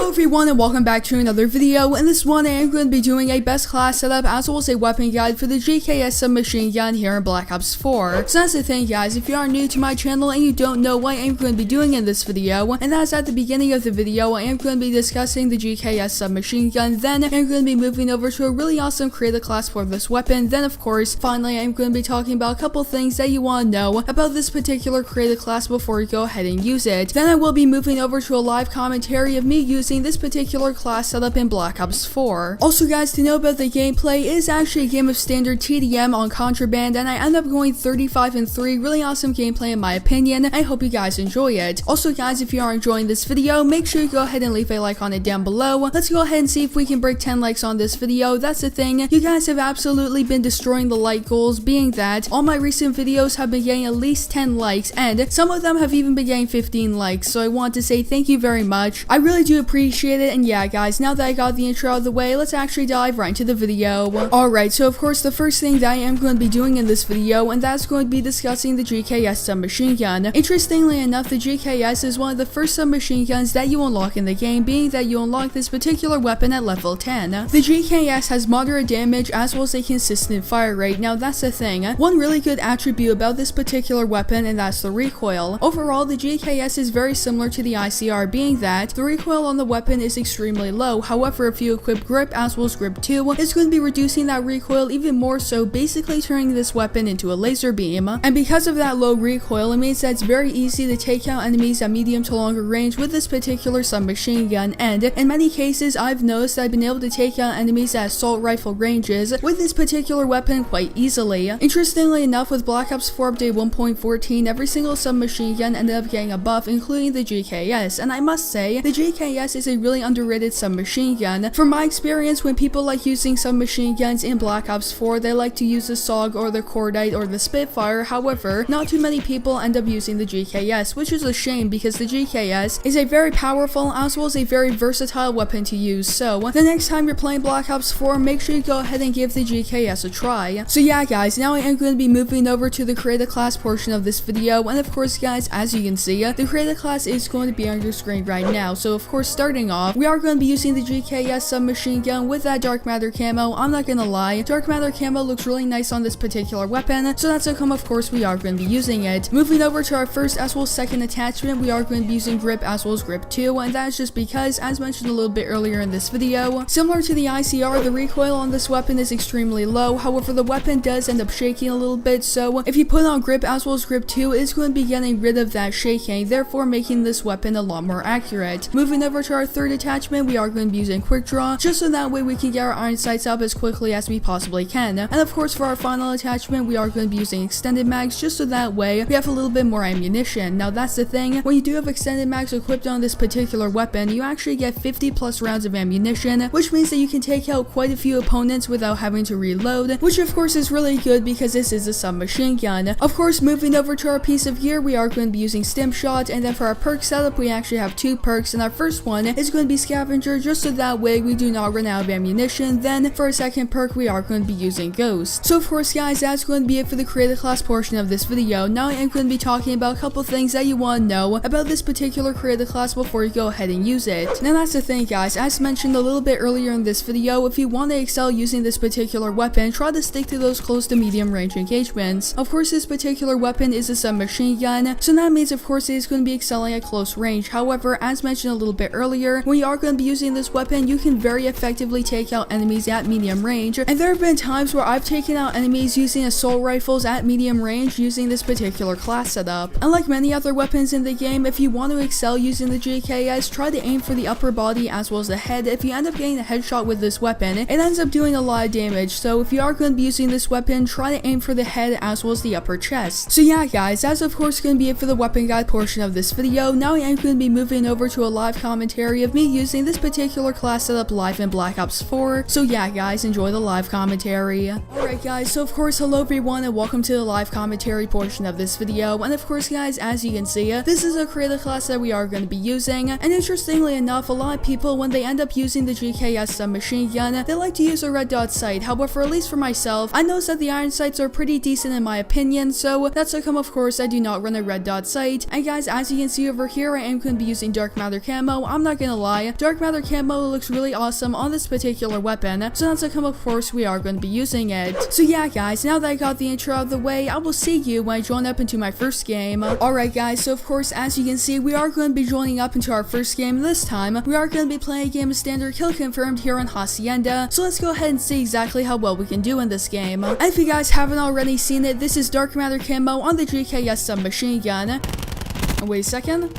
Hello everyone and welcome back to another video. In this one I am going to be doing a best class setup as well as a weapon guide for the GKS submachine gun here in Black Ops 4. So that's the thing guys, if you are new to my channel and you don't know what I am going to be doing in this video, and that's at the beginning of the video I am going to be discussing the GKS submachine gun, then I'm going to be moving over to a really awesome creative class for this weapon, then of course finally I'm going to be talking about a couple things that you want to know about this particular creative class before you go ahead and use it. Then I will be moving over to a live commentary of me using this particular class setup in Black Ops 4. Also guys, to know about the gameplay, it is actually a game of standard TDM on Contraband and I end up going 35-3, really awesome gameplay in my opinion. I hope you guys enjoy it. Also guys, if you are enjoying this video, make sure you go ahead and leave a like on it down below. Let's go ahead and see if we can break 10 likes on this video. That's the thing, you guys have absolutely been destroying the like goals, being that all my recent videos have been getting at least 10 likes and some of them have even been getting 15 likes, so I want to say thank you very much. I really do appreciate it. And yeah guys, now that I got the intro out of the way, let's actually dive right into the video. Alright, so of course the first thing that I am going to be doing in this video, and that's going to be discussing the GKS submachine gun. Interestingly enough, the GKS is one of the first submachine guns that you unlock in the game, being that you unlock this particular weapon at level 10. The GKS has moderate damage as well as a consistent fire rate. Now that's the thing, one really good attribute about this particular weapon, and that's the recoil. Overall, the GKS is very similar to the ICR, being that the recoil on the weapon is extremely low. However, if you equip grip as well as grip 2, it's going to be reducing that recoil even more, so basically turning this weapon into a laser beam. And because of that low recoil, it means that it's very easy to take out enemies at medium to longer range with this particular submachine gun, and in many cases I've noticed that I've been able to take out enemies at assault rifle ranges with this particular weapon quite easily. Interestingly enough, with Black Ops 4 update 1.14, every single submachine gun ended up getting a buff, including the GKS, and I must say the GKS is a really underrated submachine gun. From my experience, when people like using submachine guns in Black Ops 4, they like to use the SOG or the Cordite or the Spitfire. However, not too many people end up using the GKS, which is a shame because the GKS is a very powerful as well as a very versatile weapon to use. So the next time you're playing Black Ops 4, make sure you go ahead and give the GKS a try. So yeah guys, now I am going to be moving over to the creative class portion of this video, and of course guys, as you can see, the creative class is going to be on your screen right now. So of course, starting off, we are going to be using the GKS submachine gun with that dark matter camo. I'm not gonna lie, dark matter camo looks really nice on this particular weapon, so that's how come of course we are going to be using it. Moving over to our first as well as second attachment, we are going to be using grip as well as grip 2, and that is just because, as mentioned a little bit earlier in this video, similar to the ICR, the recoil on this weapon is extremely low. However, the weapon does end up shaking a little bit, so if you put on grip as well as grip 2, it's going to be getting rid of that shaking, therefore making this weapon a lot more accurate. Moving over to our third attachment, we are going to be using quick draw, just so that way we can get our iron sights up as quickly as we possibly can. And of course, for our final attachment, we are going to be using extended mags, just so that way we have a little bit more ammunition. Now that's the thing, when you do have extended mags equipped on this particular weapon, you actually get 50 plus rounds of ammunition, which means that you can take out quite a few opponents without having to reload, which of course is really good because this is a submachine gun. Of course, moving over to our piece of gear, we are going to be using stim shot, and then for our perk setup, we actually have two perks, and our first one is going to be scavenger, just so that way we do not run out of ammunition. Then for our second perk, we are going to be using ghost. So of course guys, that's going to be it for the creative class portion of this video. Now I am going to be talking about a couple things that you want to know about this particular creative class before you go ahead and use it. Now that's the thing guys, as mentioned a little bit earlier in this video, if you want to excel using this particular weapon, try to stick to those close to medium range engagements. Of course, this particular weapon is a submachine gun, so that means of course it is going to be excelling at close range. However, as mentioned a little bit earlier, when you are going to be using this weapon, you can very effectively take out enemies at medium range, and there have been times where I've taken out enemies using assault rifles at medium range using this particular class setup. Unlike many other weapons in the game, if you want to excel using the GKS, try to aim for the upper body as well as the head. If you end up getting a headshot with this weapon, it ends up doing a lot of damage, so if you are going to be using this weapon, try to aim for the head as well as the upper chest. So yeah guys, that's of course going to be it for the weapon guide portion of this video. Now I am going to be moving over to a live commentary of me using this particular class setup live in Black Ops 4. So yeah guys, enjoy the live commentary. Alright guys, so of course hello everyone and welcome to the live commentary portion of this video. And of course guys, as you can see, this is a creative class that we are going to be using, and interestingly enough, a lot of people, when they end up using the GKS submachine gun, they like to use a red dot sight. However, at least for myself, I noticed that the iron sights are pretty decent in my opinion, so that's how come of course I do not run a red dot sight. And guys, as you can see over here, I am going to be using dark matter camo. I'm not not gonna lie, dark matter camo looks really awesome on this particular weapon, so that's how of course we are going to be using it. So yeah guys, now that I got the intro out of the way, I will see you when I join up into my first game. Alright guys, so of course as you can see, we are going to be joining up into our first game. This time, we are going to be playing a game of standard kill confirmed here on Hacienda, so let's go ahead and see exactly how well we can do in this game. And if you guys haven't already seen it, this is dark matter camo on the GKS submachine gun. And wait a second.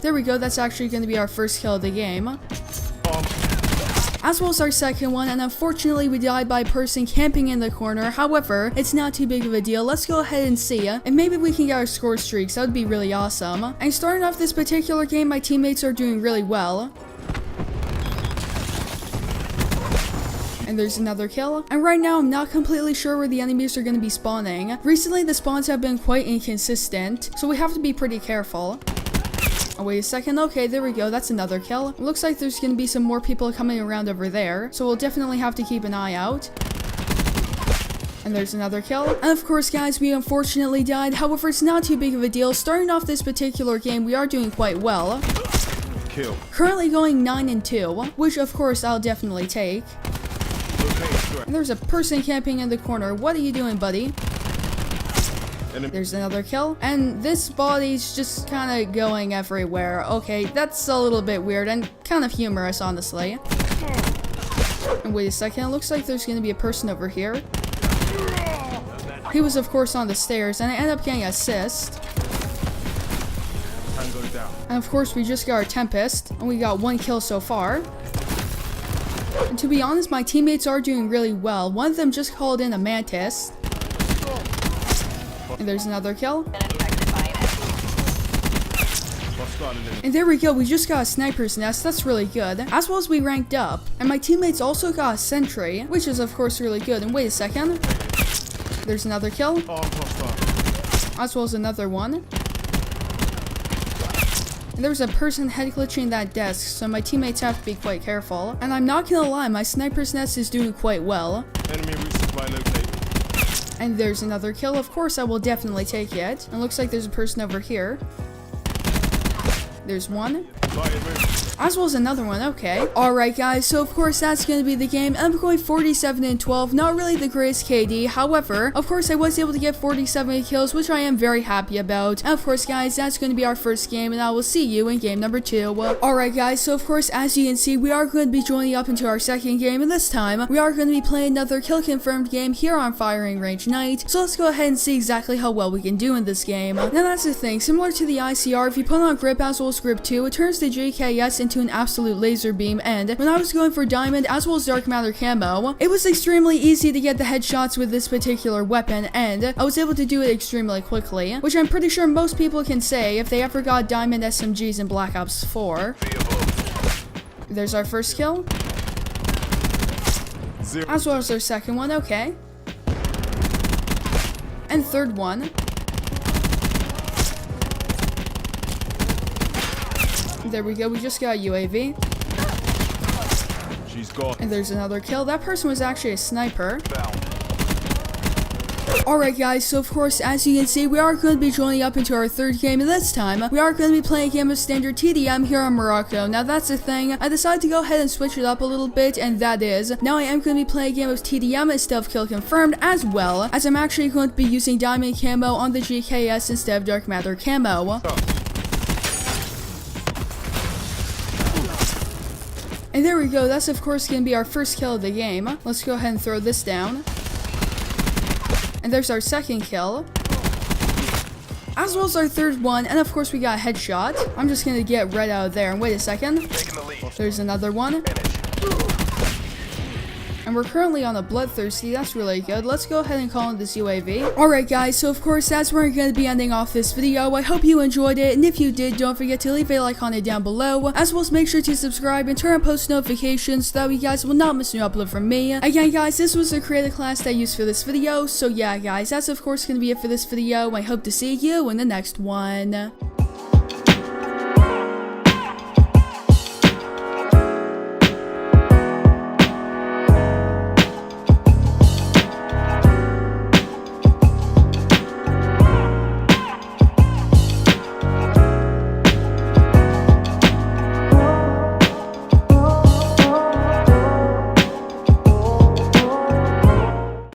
There we go, that's actually going to be our first kill of the game. As well as our second one, and unfortunately we died by a person camping in the corner. However, it's not too big of a deal. Let's go ahead and see, and maybe we can get our score streaks. That would be really awesome. And starting off this particular game, my teammates are doing really well. And there's another kill. And right now, I'm not completely sure where the enemies are going to be spawning. Recently, the spawns have been quite inconsistent, so we have to be pretty careful. Oh, wait a second. Okay, there we go. That's another kill. It looks like there's going to be some more people coming around over there, so we'll definitely have to keep an eye out. And there's another kill. And of course, guys, we unfortunately died. However, it's not too big of a deal. Starting off this particular game, we are doing quite well. Kill. Currently going 9-2, which of course I'll definitely take. And there's a person camping in the corner. What are you doing, buddy? There's another kill. And this body's just kind of going everywhere. Okay, that's a little bit weird and kind of humorous, honestly. And wait a second, it looks like there's going to be a person over here. He was, of course, on the stairs, and I ended up getting an assist. And of course, we just got our Tempest, and we got 1 kill so far. And to be honest, my teammates are doing really well. One of them just called in a Mantis. And there's another kill. And there we go, we just got a sniper's nest. That's really good. As well as we ranked up. And my teammates also got a sentry, which is of course really good. And wait a second. There's another kill. As well as another one. And there's a person head glitching that desk, so my teammates have to be quite careful. And I'm not gonna lie, my sniper's nest is doing quite well. Enemy resupply located. And there's another kill. Of course, I will definitely take it. And it looks like there's a person over here. There's one. As well as another one, okay. Alright guys, so of course that's going to be the game. I'm going 47-12, not really the greatest KD. However, of course I was able to get 47 kills, which I am very happy about. And of course guys, that's going to be our first game, and I will see you in game number 2. Alright guys, so of course as you can see, we are going to be joining up into our second game, and this time, we are going to be playing another kill confirmed game here on Firing Range Night. So let's go ahead and see exactly how well we can do in this game. Now that's the thing, similar to the ICR, if you put on grip as well as grip 2, it turns the GKS into an absolute laser beam, and when I was going for diamond as well as dark matter camo, it was extremely easy to get the headshots with this particular weapon, and I was able to do it extremely quickly, which I'm pretty sure most people can say if they ever got diamond SMGs in Black Ops 4. There's our first kill. As well as our second one, okay. And third one. There we go, we just got a UAV. She's gone. And there's another kill. That person was actually a sniper. Alright guys, so of course, as you can see, we are going to be joining up into our third game, and this time, we are going to be playing a game of standard TDM here on Morocco. Now that's the thing, I decided to go ahead and switch it up a little bit, and that is, now I am going to be playing a game of TDM instead of kill confirmed, as well as I'm actually going to be using diamond camo on the GKS instead of dark matter camo. And there we go, that's of course going to be our first kill of the game. Let's go ahead and throw this down. And there's our second kill. As well as our third one, and of course we got a headshot. I'm just going to get right out of there, and wait a second. There's another one. And we're currently on a Bloodthirsty, that's really good. Let's go ahead and call in this UAV. Alright guys, so of course that's where we're going to be ending off this video. I hope you enjoyed it, and if you did, don't forget to leave a like on it down below, as well as make sure to subscribe and turn on post notifications so that you guys will not miss an upload from me. Again guys, this was the creative class that I used for this video, so yeah guys, that's of course going to be it for this video. I hope to see you in the next one.